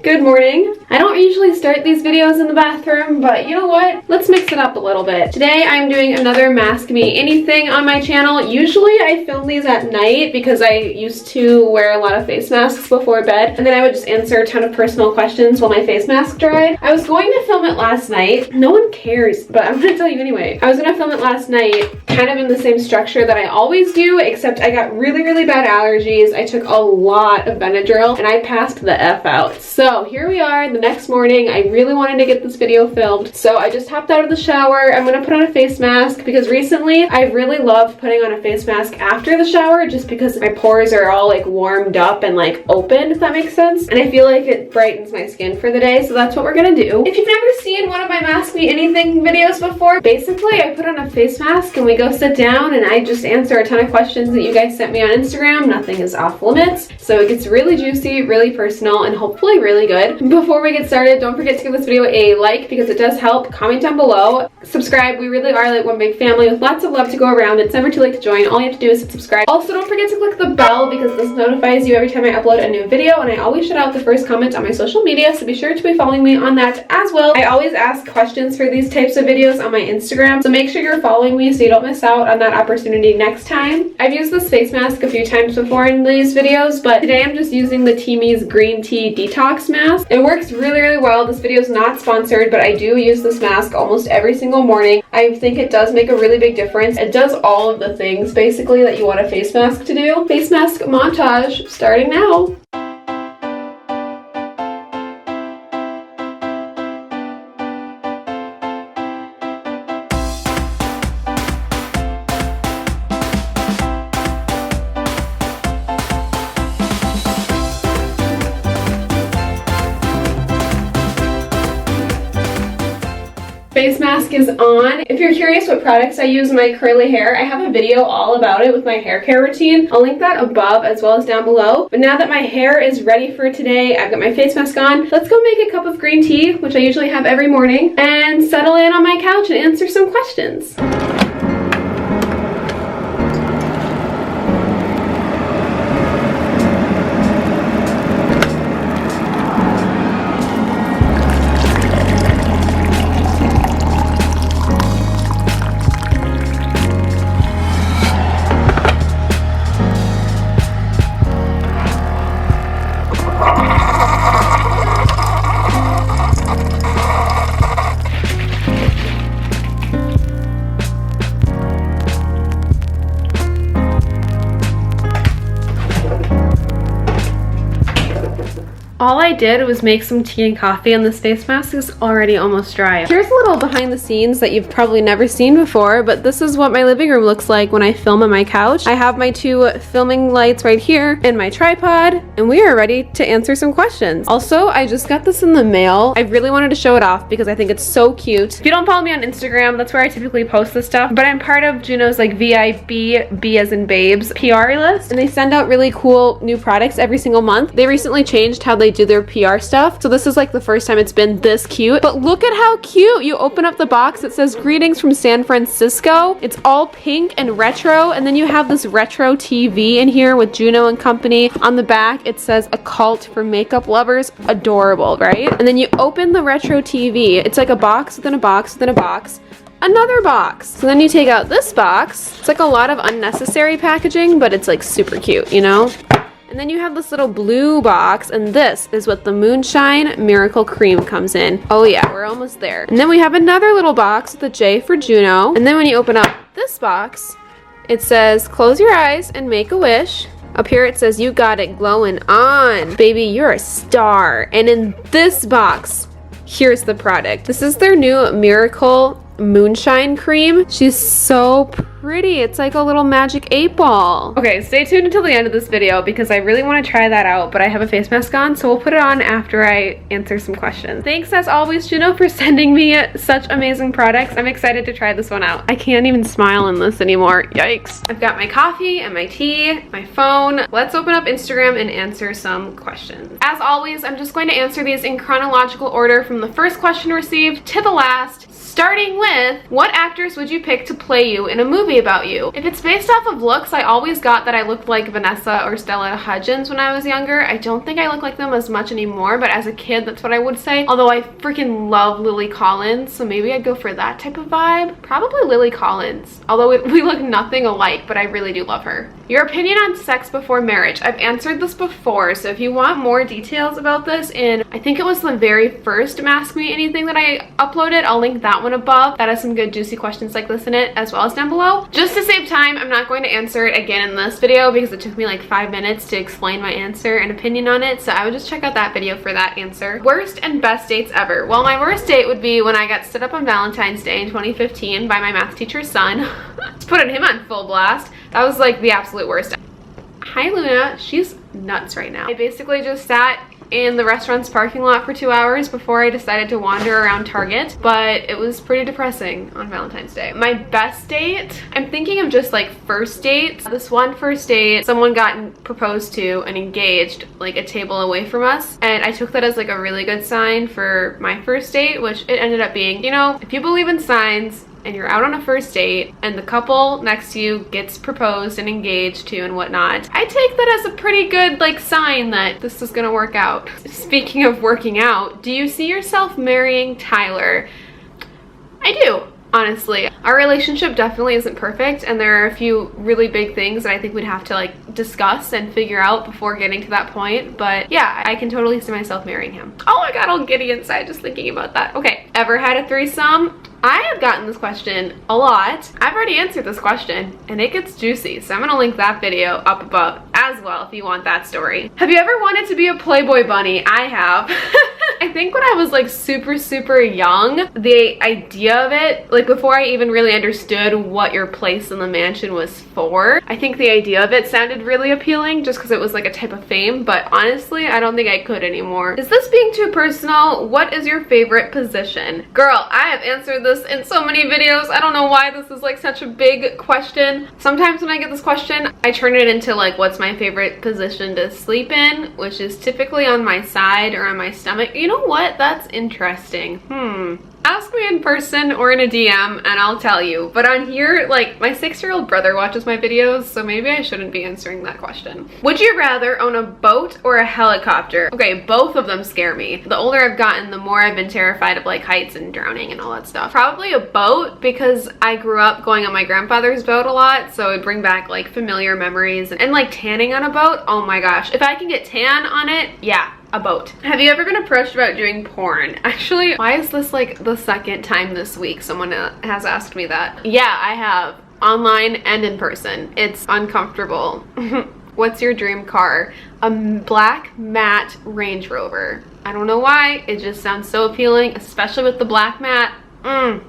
Good morning. I don't usually start these videos in the bathroom, but you know what? Let's mix it up a little bit. Today I'm doing another Mask Me Anything on my channel. Usually I film these at night because I used to wear a lot of face masks before bed, and then I would just answer a ton of personal questions while my face mask dried. I was going to film it last night. No one cares, but I'm gonna tell you anyway. I was gonna film it last night, kind of in the same structure that I always do, except I got really bad allergies. I took a lot of Benadryl and I passed the F out. So here we are the next morning. I really wanted to get this video filmed, so I just hopped out of the shower. I'm gonna put on a face mask because recently I've really loved putting on a face mask after the shower just because my pores are all like warmed up and like open, if that makes sense, and I feel like it brightens my skin for the day, so that's what we're gonna do. If you've never seen one of my Mask Me Anything videos before, basically I put on a face mask and we go sit down and I just answer a ton of questions that you guys sent me on Instagram. Nothing is off limits, so it gets really juicy, really personal, and hopefully really good. Before we get started, don't forget to give this video a like because it does help. Comment down below. Subscribe. We really are like one big family with lots of love to go around. It's never too late to join. All you have to do is hit subscribe. Also, don't forget to click the bell because this notifies you every time I upload a new video, and I always shout out the first comment on my social media, so be sure to be following me on that as well. I always ask questions for these types of videos on my Instagram, so make sure you're following me so you don't miss out on that opportunity next time. I've used this face mask a few times before in these videos, but today I'm just using the Teami's Green Tea Detox Mask. It works really well. This video is not sponsored, but I do use this mask almost every single morning. I think it does make a really big difference. It does all of the things basically that you want a face mask to do. Face mask montage starting now. Face mask is on. If you're curious what products I use in my curly hair, I have a video all about it with my hair care routine. I'll link that above as well as down below. But now that my hair is ready for today, I've got my face mask on, let's go make a cup of green tea, which I usually have every morning, and settle in on my couch and answer some questions. All I did was make some tea and coffee, and this face mask is already almost dry. Here's a little behind the scenes that you've probably never seen before, but this is what my living room looks like when I film on my couch. I have my two filming lights right here and my tripod, and we are ready to answer some questions. Also, I just got this in the mail. I really wanted to show it off because I think it's so cute. If you don't follow me on Instagram, that's where I typically post this stuff, but I'm part of Juno's like VIB, B as in babes, PR list, and they send out really cool new products every single month. They recently changed how they do their PR stuff, so this is like the first time it's been this cute. But look at how cute. You open up the box, it says greetings from San Francisco. It's all pink and retro, and then you have this retro TV in here with Juno and company. On the back it says a cult for makeup lovers. Adorable, right? And then you open the retro TV, it's like a box within a box within a box, another box. So then you take out this box. It's like a lot of unnecessary packaging, but it's like super cute, you know? And then you have this little blue box, and this is what the Moonshine Miracle Cream comes in. Oh yeah, we're almost there. And then we have another little box with a J for Juno. And then when you open up this box, it says, close your eyes and make a wish. Up here it says, you got it glowing on. Baby, you're a star. And in this box, here's the product. This is their new Miracle Moonshine Cream. She's so pretty. It's like a little magic 8-ball. Okay, stay tuned until the end of this video because I really want to try that out, but I have a face mask on, so we'll put it on after I answer some questions. Thanks as always, Juno, for sending me such amazing products. I'm excited to try this one out. I can't even smile in this anymore. Yikes. I've got my coffee and my tea, my phone. Let's open up Instagram and answer some questions. As always, I'm just going to answer these in chronological order from the first question received to the last, starting with, what actors would you pick to play you in a movie? me about you? If it's based off of looks, I always got that I looked like Vanessa or Stella Hudgens when I was younger. I don't think I look like them as much anymore, but as a kid, that's what I would say. Although I freaking love Lily Collins, so maybe I'd go for that type of vibe. Probably Lily Collins, although we look nothing alike, but I really do love her. Your opinion on sex before marriage. I've answered this before, so if you want more details about this, I think it was the very first Ask Me Anything that I uploaded, I'll link that one above. That has some good juicy questions like this in it, as well as down below. Just to save time, I'm not going to answer it again in this video because it took me like 5 minutes to explain my answer and opinion on it, so I would just check out that video for that answer. Worst and best dates ever. Well, my worst date would be when I got stood up on Valentine's Day in 2015 by my math teacher's son. Just putting him on full blast. That was like the absolute worst. Hi Luna, she's nuts right now. I basically just sat in the restaurant's parking lot for 2 hours before I decided to wander around Target, but it was pretty depressing on Valentine's Day. My best date, I'm thinking of just like first dates. This one first date, someone got proposed to and engaged like a table away from us, and I took that as like a really good sign for my first date, which it ended up being. You know, if you believe in signs and you're out on a first date and the couple next to you gets proposed and engaged to and whatnot, I take that as a pretty good like sign that this is gonna work out. Speaking of working out, do you see yourself marrying Tyler? I do. Honestly, our relationship definitely isn't perfect, and there are a few really big things that I think we'd have to like discuss and figure out before getting to that point, but yeah, I can totally see myself marrying him. Oh, I got all giddy inside just thinking about that. Okay, ever had a threesome? I have gotten this question a lot. I've already answered this question and it gets juicy, so I'm gonna link that video up above as well if you want that story. Have you ever wanted to be a Playboy bunny? I have. I think when I was like super young, the idea of it, like before I even really understood what your place in the mansion was for, I think the idea of it sounded really appealing just because it was like a type of fame, but honestly, I don't think I could anymore. Is this being too personal? What is your favorite position? Girl, I have answered this in so many videos. I don't know why this is like such a big question. Sometimes when I get this question, I turn it into like, what's my favorite position to sleep in, which is typically on my side or on my stomach. You know what? That's interesting. Ask me in person or in a DM and I'll tell you. But on here, like, my 6-year-old brother watches my videos, so maybe I shouldn't be answering that question. Would you rather own a boat or a helicopter? Okay, both of them scare me. The older I've gotten, the more I've been terrified of like heights and drowning and all that stuff. Probably a boat because I grew up going on my grandfather's boat a lot, so it would bring back like familiar memories. And like tanning on a boat, oh my gosh. If I can get tan on it, yeah. A boat. Have you ever been approached about doing porn? Actually, why is this like the second time this week someone has asked me that? Yeah, I have. Online and in person. It's uncomfortable. What's your dream car? A black matte Range Rover. I don't know why, it just sounds so appealing, especially with the black matte.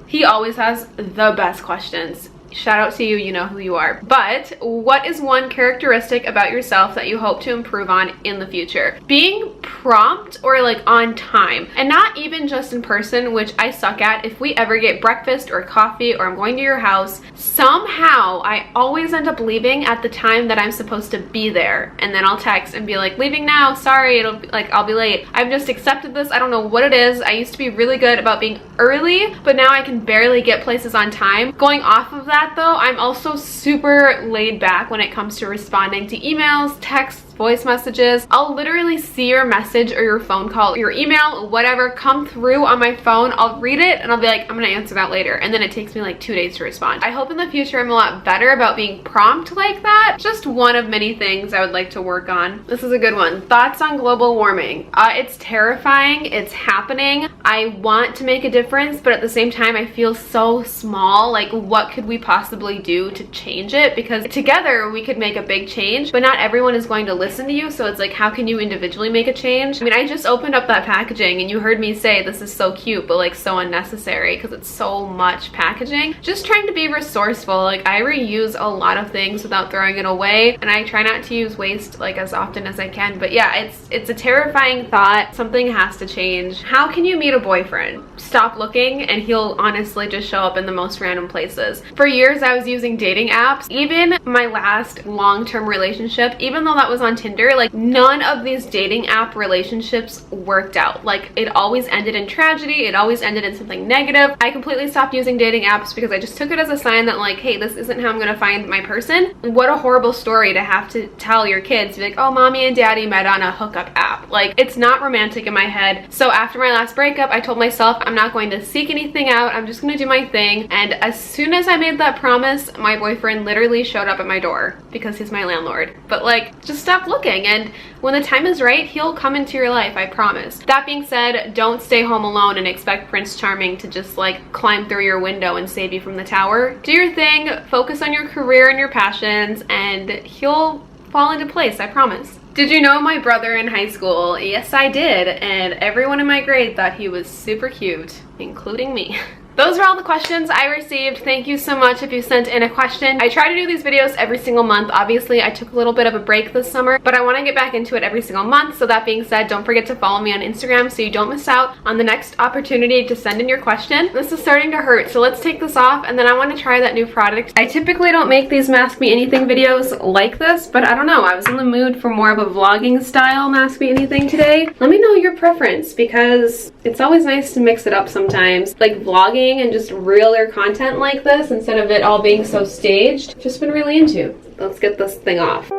He always has the best questions. Shout out to you, you know who you are. But what is one characteristic about yourself that you hope to improve on in the future? Being prompt or like on time, and not even just in person, which I suck at. If we ever get breakfast or coffee or I'm going to your house, somehow I always end up leaving at the time that I'm supposed to be there, and then I'll text and be like, leaving now, sorry, it'll be like, I'll be late. I've just accepted this. I don't know what it is. I used to be really good about being early, but now I can barely get places on time. Going off of that though, I'm also super laid back when it comes to responding to emails, texts, voice messages. I'll literally see your message or your phone call, your email, whatever come through on my phone. I'll read it and I'll be like, I'm gonna answer that later. And then it takes me like 2 days to respond. I hope in the future I'm a lot better about being prompt like that. Just one of many things I would like to work on. This is a good one. Thoughts on global warming. It's terrifying. It's happening. I want to make a difference, but at the same time, I feel so small. Like, what could we possibly do to change it? Because together we could make a big change, but not everyone is going to listen to you. So it's like, how can you individually make a change? I mean, I just opened up that packaging and you heard me say this is so cute, but like so unnecessary because it's so much packaging. Just trying to be resourceful. Like, I reuse a lot of things without throwing it away, and I try not to use waste like as often as I can. But yeah, it's a terrifying thought. Something has to change. How can you meet a boyfriend? Stop looking and he'll honestly just show up in the most random places. For years I was using dating apps. Even my last long-term relationship, even though that was on on Tinder, like none of these dating app relationships worked out. Like it always ended in tragedy. It always ended in something negative. I completely stopped using dating apps because I just took it as a sign that like, hey, this isn't how I'm gonna find my person. What a horrible story to have to tell your kids, be like, oh, mommy and daddy met on a hookup app. Like it's not romantic in my head. So after my last breakup, I told myself I'm not going to seek anything out. I'm just gonna do my thing. And as soon as I made that promise, my boyfriend literally showed up at my door because he's my landlord. But like, just stop looking, and when the time is right, he'll come into your life, I promise. That being said, don't stay home alone and expect Prince Charming to just like climb through your window and save you from the tower. Do your thing, focus on your career and your passions, and he'll fall into place, I promise. Did you know my brother in high school? Yes, I did, and everyone in my grade thought he was super cute, including me. Those are all the questions I received. Thank you so much if you sent in a question. I try to do these videos every single month. Obviously, I took a little bit of a break this summer, but I want to get back into it every single month. So that being said, don't forget to follow me on Instagram so you don't miss out on the next opportunity to send in your question. This is starting to hurt, so let's take this off, and then I want to try that new product. I typically don't make these Mask Me Anything videos like this, but I don't know. I was in the mood for more of a vlogging style Mask Me Anything today. Let me know your preference, because it's always nice to mix it up sometimes. Like vlogging and just realer content like this instead of it all being so staged. Just been really into. Let's get this thing off.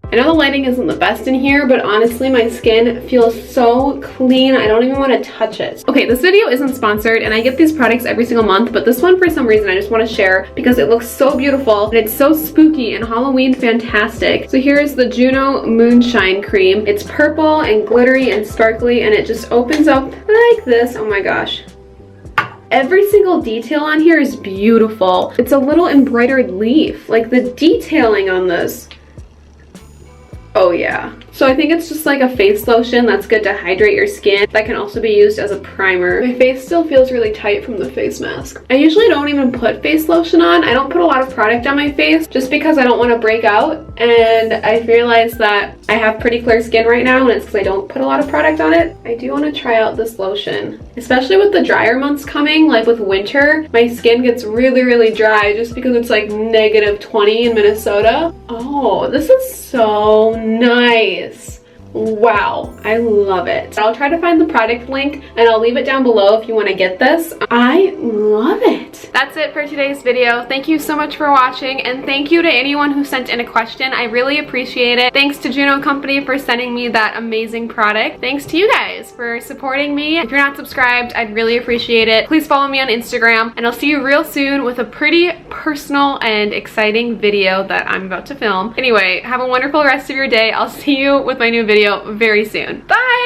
I know the lighting isn't the best in here, but honestly, my skin feels so clean, I don't even want to touch it. Okay, this video isn't sponsored, and I get these products every single month, but this one, for some reason, I just want to share because it looks so beautiful, and it's so spooky and Halloween fantastic. So here's the Juno Moonshine Cream. It's purple and glittery and sparkly, and it just opens up like this. Oh my gosh. Every single detail on here is beautiful. It's a little embroidered leaf. Like the detailing on this. Oh yeah. So I think it's just like a face lotion that's good to hydrate your skin. That can also be used as a primer. My face still feels really tight from the face mask. I usually don't even put face lotion on. I don't put a lot of product on my face just because I don't want to break out. And I realized that I have pretty clear skin right now, and it's because I don't put a lot of product on it. I do want to try out this lotion. Especially with the drier months coming, like with winter, my skin gets really, really dry just because it's like -20 in Minnesota. Oh, this is so nice. Wow, I love it. I'll try to find the product link and I'll leave it down below if you want to get this. I love it. That's it for today's video. Thank you so much for watching, and thank you to anyone who sent in a question. I really appreciate it. Thanks to Juno Company for sending me that amazing product. Thanks to you guys for supporting me. If you're not subscribed, I'd really appreciate it. Please follow me on Instagram, and I'll see you real soon with a pretty personal and exciting video that I'm about to film. Anyway, have a wonderful rest of your day. I'll see you with my new video very soon. Bye!